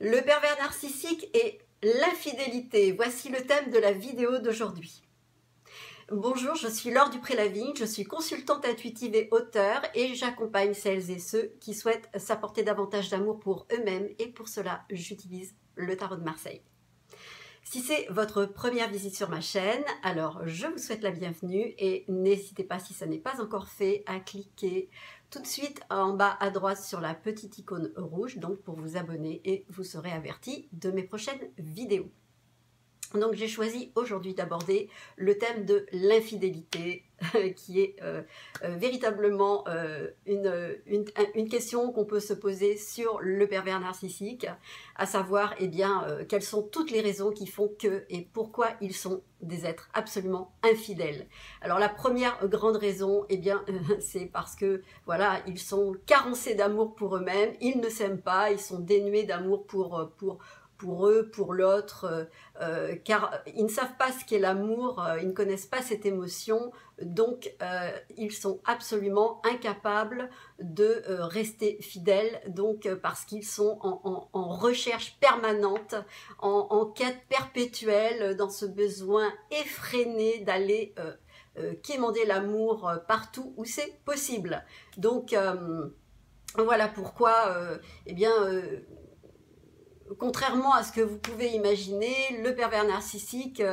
Le pervers narcissique et l'infidélité. Voici le thème de la vidéo d'aujourd'hui. Bonjour, je suis Laure Dupré-Lavigne, je suis consultante intuitive et auteure et j'accompagne celles et ceux qui souhaitent s'apporter davantage d'amour pour eux-mêmes et pour cela, j'utilise le tarot de Marseille. Si c'est votre première visite sur ma chaîne, alors je vous souhaite la bienvenue et n'hésitez pas, si ça n'est pas encore fait, à cliquer tout de suite en bas à droite sur la petite icône rouge, donc pour vous abonner et vous serez averti de mes prochaines vidéos. Donc j'ai choisi aujourd'hui d'aborder le thème de l'infidélité qui est véritablement une question qu'on peut se poser sur le pervers narcissique, à savoir quelles sont toutes les raisons qui font que et pourquoi ils sont des êtres absolument infidèles. Alors la première grande raison, c'est parce que voilà, ils sont carencés d'amour pour eux-mêmes, ils ne s'aiment pas, ils sont dénués d'amour pour eux, pour l'autre, car ils ne savent pas ce qu'est l'amour, ils ne connaissent pas cette émotion, donc ils sont absolument incapables de rester fidèles, donc parce qu'ils sont en recherche permanente, en quête perpétuelle, dans ce besoin effréné d'aller quémander l'amour partout où c'est possible. Donc voilà pourquoi, contrairement à ce que vous pouvez imaginer, le pervers narcissique,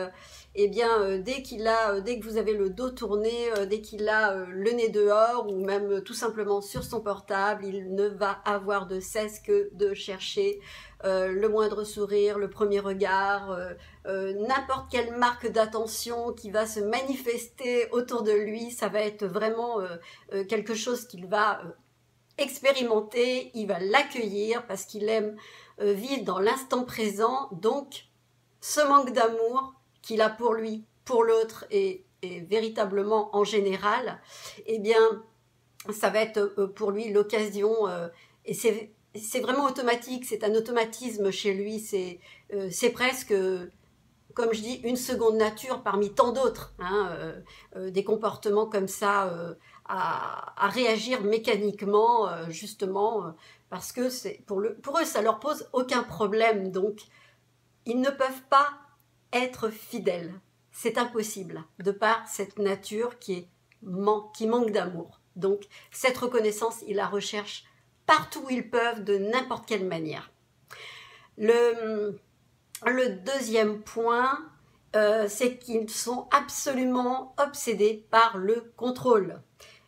dès que vous avez le dos tourné, dès qu'il a le nez dehors ou même tout simplement sur son portable, il ne va avoir de cesse que de chercher le moindre sourire, le premier regard, n'importe quelle marque d'attention qui va se manifester autour de lui, ça va être vraiment quelque chose qu'il va expérimenter, il va l'accueillir parce qu'il aime vivre dans l'instant présent. Donc ce manque d'amour qu'il a pour lui, pour l'autre et véritablement en général, ça va être pour lui l'occasion, et c'est vraiment automatique, c'est un automatisme chez lui, c'est presque, comme je dis, une seconde nature parmi tant d'autres, des comportements comme ça, à réagir mécaniquement, justement, parce que pour eux, ça leur pose aucun problème. Donc, ils ne peuvent pas être fidèles. C'est impossible, de par cette nature qui manque d'amour. Donc, cette reconnaissance, ils la recherchent partout où ils peuvent, de n'importe quelle manière. Le deuxième point, c'est qu'ils sont absolument obsédés par le contrôle.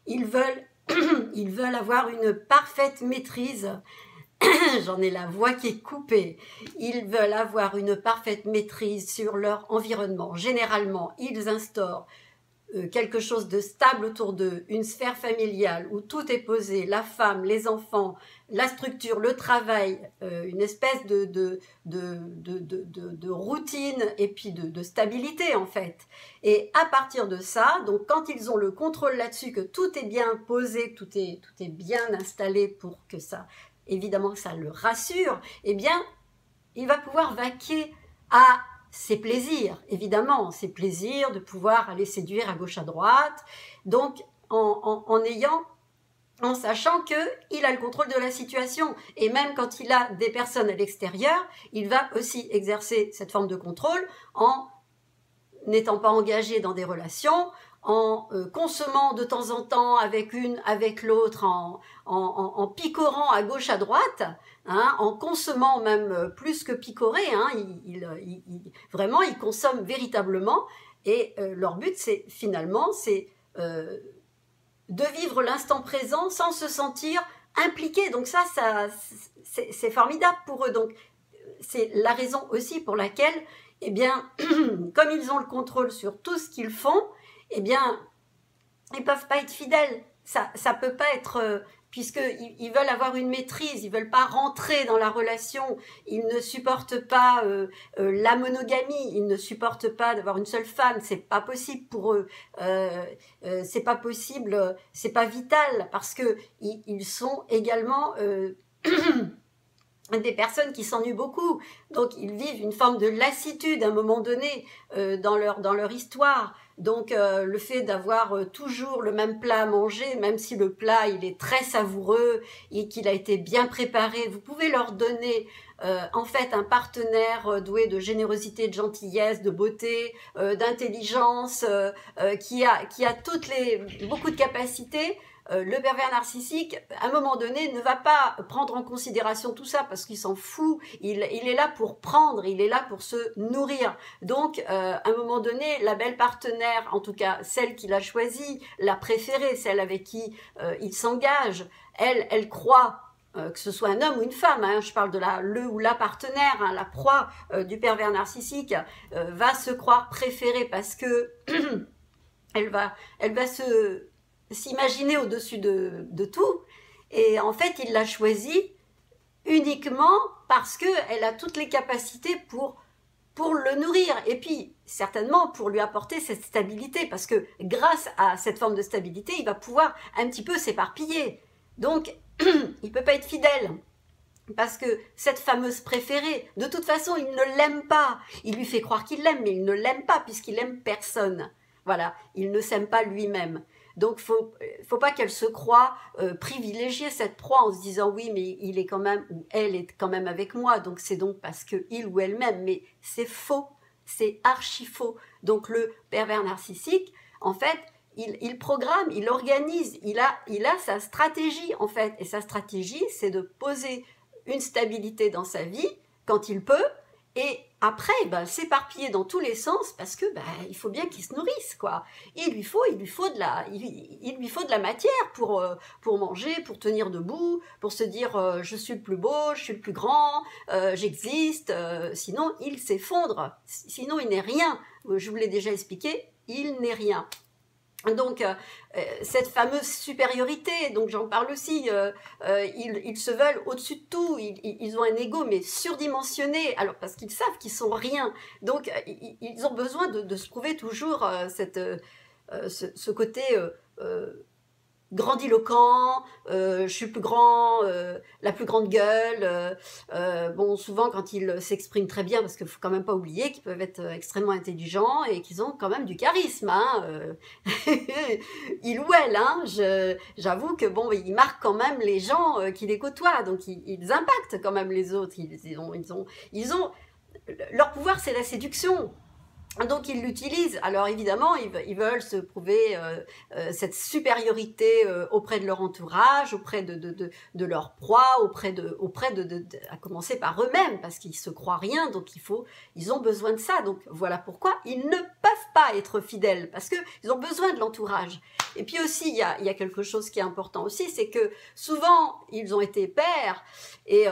Ils veulent avoir une parfaite maîtrise. J'en ai la voix qui est coupée. Ils veulent avoir une parfaite maîtrise sur leur environnement. Généralement, ils instaurent quelque chose de stable autour d'eux, une sphère familiale où tout est posé, la femme, les enfants, la structure, le travail, une espèce de routine et puis de stabilité en fait. Et à partir de ça, donc quand ils ont le contrôle là-dessus, que tout est bien posé, tout est bien installé pour que ça, évidemment, ça le rassure, il va pouvoir vaquer à ses plaisirs, évidemment, ses plaisirs de pouvoir aller séduire à gauche à droite, donc en sachant qu'il a le contrôle de la situation. Et même quand il a des personnes à l'extérieur, il va aussi exercer cette forme de contrôle en n'étant pas engagé dans des relations, en consommant de temps en temps avec l'une, avec l'autre, en picorant à gauche à droite, en consommant même plus que picorer, vraiment ils consomment véritablement, et leur but c'est finalement de vivre l'instant présent sans se sentir impliqué. Donc ça c'est formidable pour eux. Donc c'est la raison aussi pour laquelle, comme ils ont le contrôle sur tout ce qu'ils font, ils peuvent pas être fidèles. Ça peut pas être, puisqu'ils veulent avoir une maîtrise, ils veulent pas rentrer dans la relation, ils ne supportent pas la monogamie, ils ne supportent pas d'avoir une seule femme, c'est pas possible pour eux, c'est pas possible, c'est pas vital, parce que ils sont également des personnes qui s'ennuient beaucoup, donc ils vivent une forme de lassitude à un moment donné dans leur histoire. Donc le fait d'avoir toujours le même plat à manger, même si le plat il est très savoureux et qu'il a été bien préparé, vous pouvez leur donner en fait un partenaire doué de générosité, de gentillesse, de beauté, d'intelligence, qui a beaucoup de capacités. Le pervers narcissique, à un moment donné, ne va pas prendre en considération tout ça parce qu'il s'en fout. Il est là pour prendre, il est là pour se nourrir. Donc, à un moment donné, la belle partenaire, en tout cas celle qu'il a choisie, la préférée, celle avec qui il s'engage, elle croit que ce soit un homme ou une femme, hein, je parle de le ou la partenaire, hein, la proie du pervers narcissique, va se croire préférée parce que elle va s'imaginer au-dessus de tout. Et en fait, il l'a choisie uniquement parce qu'elle a toutes les capacités pour le nourrir. Et puis, certainement, pour lui apporter cette stabilité. Parce que grâce à cette forme de stabilité, il va pouvoir un petit peu s'éparpiller. Donc, il ne peut pas être fidèle. Parce que cette fameuse préférée, de toute façon, il ne l'aime pas. Il lui fait croire qu'il l'aime, mais il ne l'aime pas puisqu'il aime personne. Voilà, il ne s'aime pas lui-même. Donc, faut pas qu'elle se croie privilégiée, cette proie, en se disant oui, mais il est quand même, ou elle est quand même avec moi, donc c'est donc parce que il ou elle m'aime. Mais c'est faux, c'est archi faux. Donc, le pervers narcissique, en fait, il programme, il organise, il a sa stratégie, en fait. Et sa stratégie, c'est de poser une stabilité dans sa vie quand il peut, et après, s'éparpiller dans tous les sens parce que il faut bien qu'il se nourrisse, quoi. Il lui faut de la matière pour manger, pour tenir debout, pour se dire je suis le plus beau, je suis le plus grand, j'existe. Sinon, il s'effondre. Sinon, il n'est rien. Je vous l'ai déjà expliqué, il n'est rien. Donc, cette fameuse supériorité, donc j'en parle aussi, ils se veulent au-dessus de tout, ils ont un ego mais surdimensionné, alors parce qu'ils savent qu'ils sont rien, donc ils ont besoin de se prouver toujours ce côté grandiloquent, je suis le plus grand, la plus grande gueule. Bon, souvent quand ils s'expriment très bien, parce qu'il faut quand même pas oublier qu'ils peuvent être extrêmement intelligents et qu'ils ont quand même du charisme, hein. Il ou elle, hein. J'avoue que bon, ils marquent quand même les gens qui les côtoient, donc ils impactent quand même les autres. Ils ont leur pouvoir, c'est la séduction. Donc ils l'utilisent. Alors évidemment, ils veulent se prouver cette supériorité auprès de leur entourage, auprès de leur proie, à commencer par eux-mêmes, parce qu'ils se croient rien, donc ils ont besoin de ça. Donc voilà pourquoi ils ne peuvent pas être fidèles, parce que ils ont besoin de l'entourage. Et puis aussi, il y a quelque chose qui est important aussi, c'est que souvent ils ont été pères et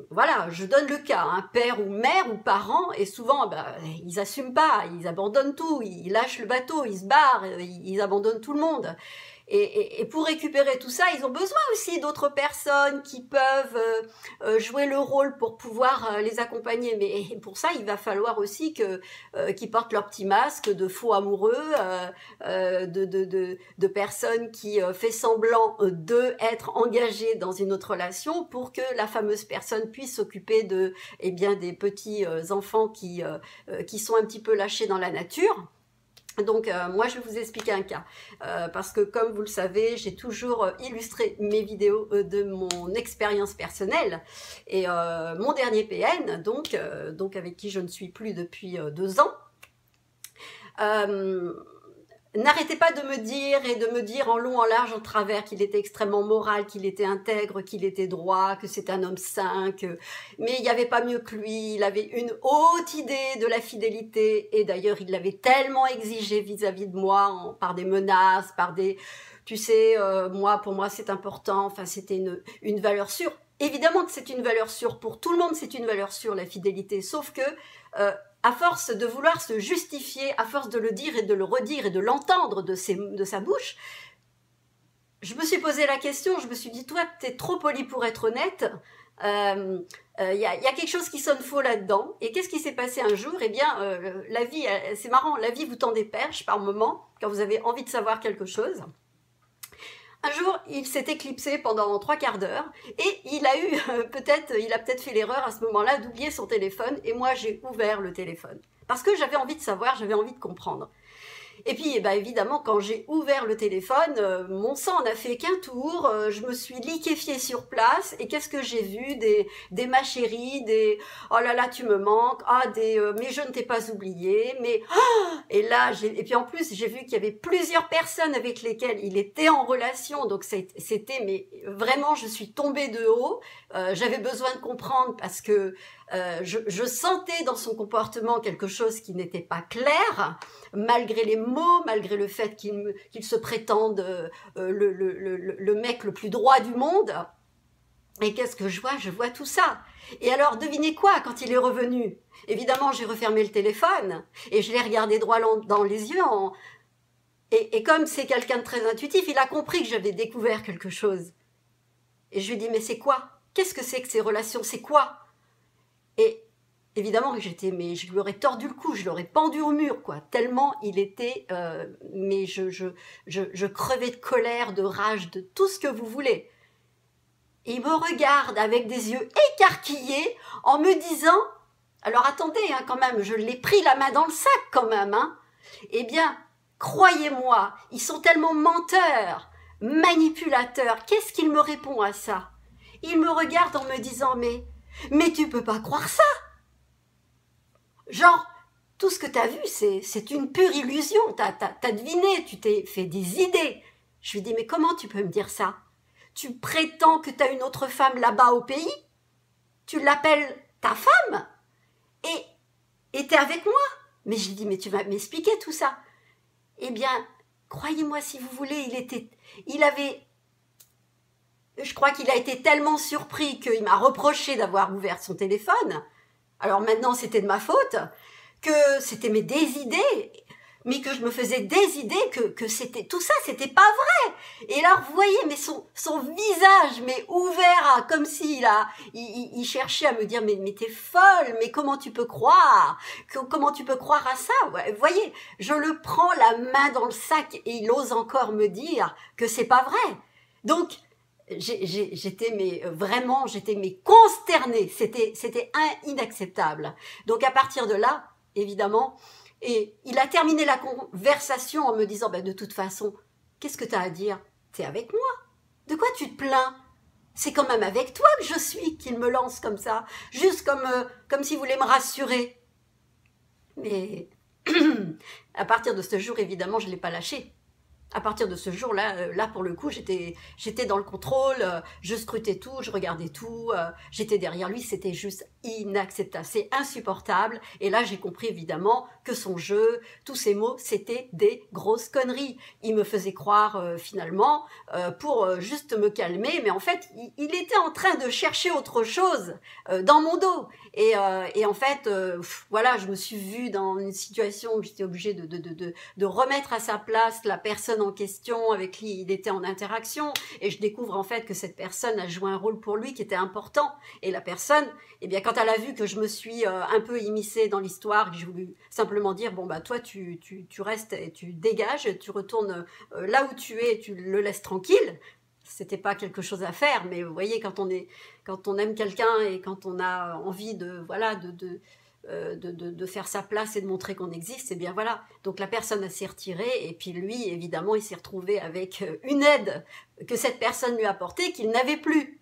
voilà, je donne le cas, hein, père ou mère ou parents, et souvent, ils assument pas, ils abandonnent tout, ils lâchent le bateau, ils se barrent, ils abandonnent tout le monde. Et pour récupérer tout ça, ils ont besoin aussi d'autres personnes qui peuvent jouer le rôle pour pouvoir les accompagner. Mais pour ça, il va falloir aussi qu'ils portent leur petit masque de faux amoureux, de personnes qui fait semblant d'être engagées dans une autre relation pour que la fameuse personne puisse s'occuper des petits enfants qui sont un petit peu lâchés dans la nature. Donc moi je vais vous expliquer un cas parce que comme vous le savez, j'ai toujours illustré mes vidéos de mon expérience personnelle et mon dernier PN, donc avec qui je ne suis plus depuis 2 ans, n'arrêtez pas de me dire en long, en large, en travers qu'il était extrêmement moral, qu'il était intègre, qu'il était droit, que c'était un homme sain, mais il n'y avait pas mieux que lui, il avait une haute idée de la fidélité, et d'ailleurs il l'avait tellement exigé vis-à-vis de moi, par des menaces, par des... Tu sais, pour moi c'est important, enfin c'était une valeur sûre. Évidemment que c'est une valeur sûre, pour tout le monde c'est une valeur sûre la fidélité, sauf que... à force de vouloir se justifier, à force de le dire et de le redire et de l'entendre de sa bouche, je me suis posé la question, je me suis dit, toi, t'es trop poli pour être honnête, y a quelque chose qui sonne faux là-dedans. Et qu'est-ce qui s'est passé un jour? Eh bien, la vie, c'est marrant, la vie vous tend des perches par moment, quand vous avez envie de savoir quelque chose. Un jour, il s'est éclipsé pendant 3/4 d'heure et il a eu il a peut-être fait l'erreur à ce moment-là d'oublier son téléphone et moi j'ai ouvert le téléphone. Parce que j'avais envie de savoir, j'avais envie de comprendre. Et puis, évidemment, quand j'ai ouvert le téléphone, mon sang n'a fait qu'un tour. Je me suis liquéfiée sur place. Et qu'est-ce que j'ai vu? Des ma chérie, des oh là là, tu me manques. Ah, mais je ne t'ai pas oublié. Mais et là, et puis en plus, j'ai vu qu'il y avait plusieurs personnes avec lesquelles il était en relation. Donc c'était, mais vraiment, je suis tombée de haut. J'avais besoin de comprendre parce que je sentais dans son comportement quelque chose qui n'était pas clair, malgré les mots, malgré le fait qu'il se prétende le mec le plus droit du monde. Et qu'est-ce que je vois? Je vois tout ça. Et alors, devinez quoi quand il est revenu? Évidemment, j'ai refermé le téléphone et je l'ai regardé droit dans les yeux. Et comme c'est quelqu'un de très intuitif, il a compris que j'avais découvert quelque chose. Et je lui ai dit, mais c'est quoi? Qu'est-ce que c'est que ces relations? C'est quoi? Et évidemment que mais je lui aurais tordu le cou, je l'aurais pendu au mur, quoi. Tellement il était, mais je crevais de colère, de rage, de tout ce que vous voulez. Et il me regarde avec des yeux écarquillés en me disant, alors attendez, hein, quand même, je l'ai pris la main dans le sac quand même, hein. Eh bien, croyez-moi, ils sont tellement menteurs, manipulateurs. Qu'est-ce qu'il me répond à ça? Il me regarde en me disant, mais tu peux pas croire ça. Genre, tout ce que t'as vu, c'est une pure illusion. T'as deviné, tu t'es fait des idées. Je lui dis, mais comment tu peux me dire ça? Tu prétends que t'as une autre femme là-bas au pays? Tu l'appelles ta femme? Et t'es avec moi? Mais je lui dis, mais tu vas m'expliquer tout ça. Eh bien, croyez-moi si vous voulez, je crois qu'il a été tellement surpris qu'il m'a reproché d'avoir ouvert son téléphone. Alors maintenant, c'était de ma faute, que c'était des idées, mais que je me faisais des idées que c'était tout ça, c'était pas vrai. Et alors, vous voyez, mais son visage, mais ouvert, comme s'il il cherchait à me dire, mais t'es folle, mais comment tu peux croire? Comment tu peux croire à ça? Ouais, vous voyez, je le prends la main dans le sac et il ose encore me dire que c'est pas vrai. Donc, j'étais vraiment consternée, c'était inacceptable. Donc à partir de là, évidemment, et il a terminé la conversation en me disant, de toute façon, qu'est-ce que tu as à dire? T'es avec moi, de quoi tu te plains? C'est quand même avec toi que je suis, qu'il me lance comme ça, juste comme s'il voulait me rassurer. Mais à partir de ce jour, évidemment, je ne l'ai pas lâché. À partir de ce jour-là, là pour le coup, j'étais dans le contrôle, je scrutais tout, je regardais tout, j'étais derrière lui, c'était juste inacceptable, c'est insupportable. Et là, j'ai compris évidemment que son jeu, tous ces mots, c'était des grosses conneries. Il me faisait croire finalement, pour juste me calmer, mais en fait, il était en train de chercher autre chose dans mon dos. Et en fait, voilà, je me suis vue dans une situation où j'étais obligée de remettre à sa place la personne en question avec qui il était en interaction, et je découvre en fait que cette personne a joué un rôle pour lui qui était important. Et la personne, eh bien, quand elle a vu que je me suis un peu immiscée dans l'histoire, que j'ai voulu simplement dire, bon, toi, tu restes et tu dégages, tu retournes là où tu es et tu le laisses tranquille. C'était pas quelque chose à faire, mais vous voyez, quand on aime quelqu'un et quand on a envie de faire sa place et de montrer qu'on existe, et bien voilà. Donc la personne s'est retirée et puis lui, évidemment, il s'est retrouvé avec une aide que cette personne lui a apportée qu'il n'avait plus.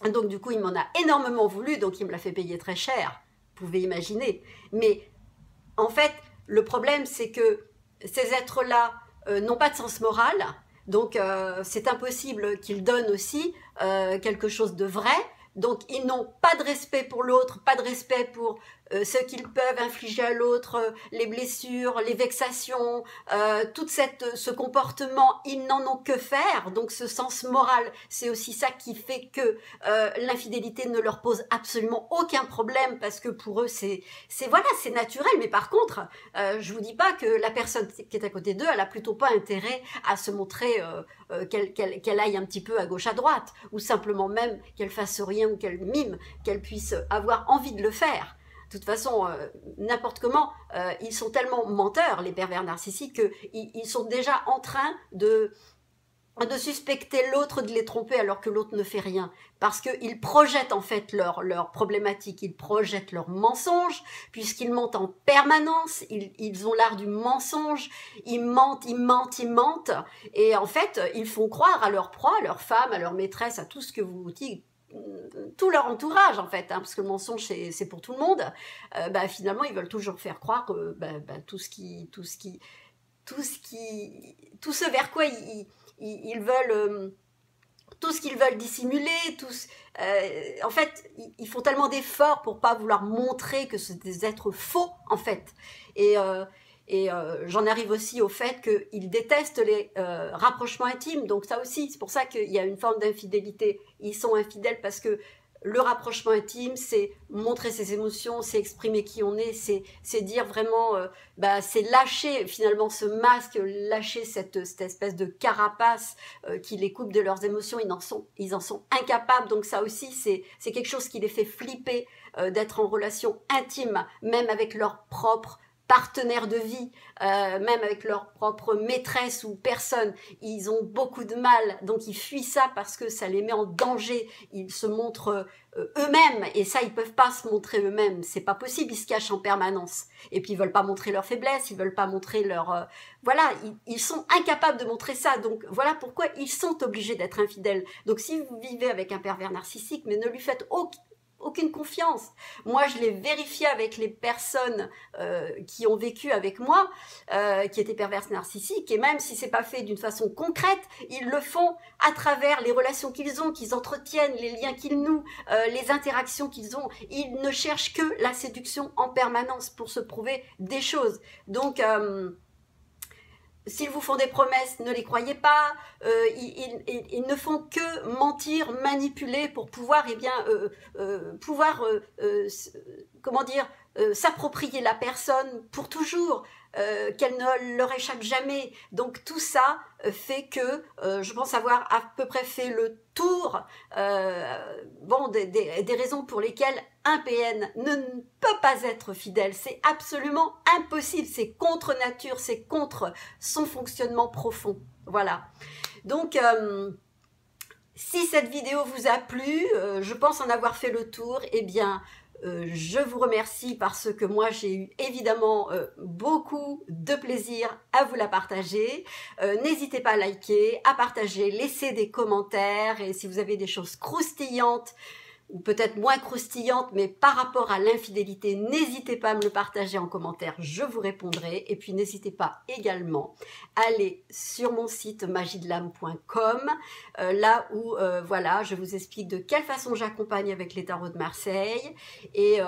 Donc du coup, il m'en a énormément voulu, donc il me l'a fait payer très cher. Vous pouvez imaginer. Mais en fait, le problème, c'est que ces êtres-là n'ont pas de sens moral. Donc c'est impossible qu'ils donnent aussi quelque chose de vrai. Donc ils n'ont pas de respect pour l'autre, pas de respect pour ce qu'ils peuvent infliger à l'autre, les blessures, les vexations, tout ce comportement, ils n'en ont que faire. Donc ce sens moral, c'est aussi ça qui fait que l'infidélité ne leur pose absolument aucun problème, parce que pour eux c'est naturel. Mais par contre, je vous dis pas que la personne qui est à côté d'eux, elle a plutôt pas intérêt à se montrer qu'elle aille un petit peu à gauche à droite, ou simplement même qu'elle fasse rien ou qu'elle mime, qu'elle puisse avoir envie de le faire. De toute façon, n'importe comment, ils sont tellement menteurs, les pervers narcissiques, qu'ils sont déjà en train de de suspecter l'autre de les tromper alors que l'autre ne fait rien. Parce qu'ils projettent en fait leur problématique, ils projettent leurs mensonges, puisqu'ils mentent en permanence, ils ont l'art du mensonge, ils mentent, ils mentent, ils mentent, et en fait, ils font croire à leur proie, à leur femme, à leur maîtresse, à tout ce que vous dites, tout leur entourage en fait, hein, parce que le mensonge c'est pour tout le monde, finalement ils veulent toujours faire croire que tout ce vers quoi ils veulent, tout ce qu'ils veulent dissimuler, en fait, ils font tellement d'efforts pour pas vouloir montrer que c'est des êtres faux, en fait. Et, j'en arrive aussi au fait qu'ils détestent les rapprochements intimes. Donc ça aussi, c'est pour ça qu'il y a une forme d'infidélité. Ils sont infidèles parce que le rapprochement intime, c'est montrer ses émotions, c'est exprimer qui on est, c'est dire vraiment, c'est lâcher finalement ce masque, lâcher cette espèce de carapace qui les coupe de leurs émotions. Ils en sont incapables. Donc ça aussi, c'est quelque chose qui les fait flipper d'être en relation intime, même avec leur propre partenaires de vie, même avec leur propre maîtresse ou personne, ils ont beaucoup de mal, donc ils fuient ça parce que ça les met en danger, ils se montrent eux-mêmes, et ça ils peuvent pas se montrer eux-mêmes, c'est pas possible, ils se cachent en permanence, et puis ils veulent pas montrer leur faiblesse, ils veulent pas montrer leur... voilà, ils sont incapables de montrer ça, donc voilà pourquoi ils sont obligés d'être infidèles. Donc si vous vivez avec un pervers narcissique, mais ne lui faites aucune confiance. Moi, je l'ai vérifié avec les personnes qui ont vécu avec moi, qui étaient perverses narcissiques, et même si c'est pas fait d'une façon concrète, ils le font à travers les relations qu'ils ont, qu'ils entretiennent, les liens qu'ils nouent, les interactions qu'ils ont. Ils ne cherchent que la séduction en permanence pour se prouver des choses. Donc, s'ils vous font des promesses, ne les croyez pas. Ils ne font que mentir, manipuler pour pouvoir, s'approprier la personne pour toujours, qu'elle ne leur échappe jamais. Donc tout ça fait que je pense avoir à peu près fait le tour des raisons pour lesquelles un PN ne peut pas être fidèle. C'est absolument impossible, c'est contre nature, c'est contre son fonctionnement profond. Voilà. Donc, si cette vidéo vous a plu, je pense en avoir fait le tour, eh bien, je vous remercie parce que moi j'ai eu évidemment beaucoup de plaisir à vous la partager. N'hésitez pas à liker, à partager, laisser des commentaires, et si vous avez des choses croustillantes ou peut-être moins croustillantes, mais par rapport à l'infidélité, n'hésitez pas à me le partager en commentaire, je vous répondrai. Et puis n'hésitez pas également à aller sur mon site magiedelame.com, là où voilà, je vous explique de quelle façon j'accompagne avec les tarots de Marseille, et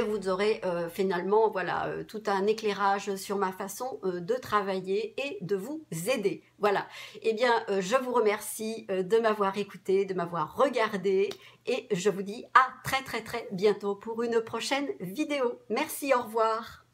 vous aurez finalement voilà, tout un éclairage sur ma façon de travailler et de vous aider. Voilà. Eh bien, je vous remercie de m'avoir écouté, de m'avoir regardé, et je vous dis à très très très bientôt pour une prochaine vidéo. Merci, au revoir.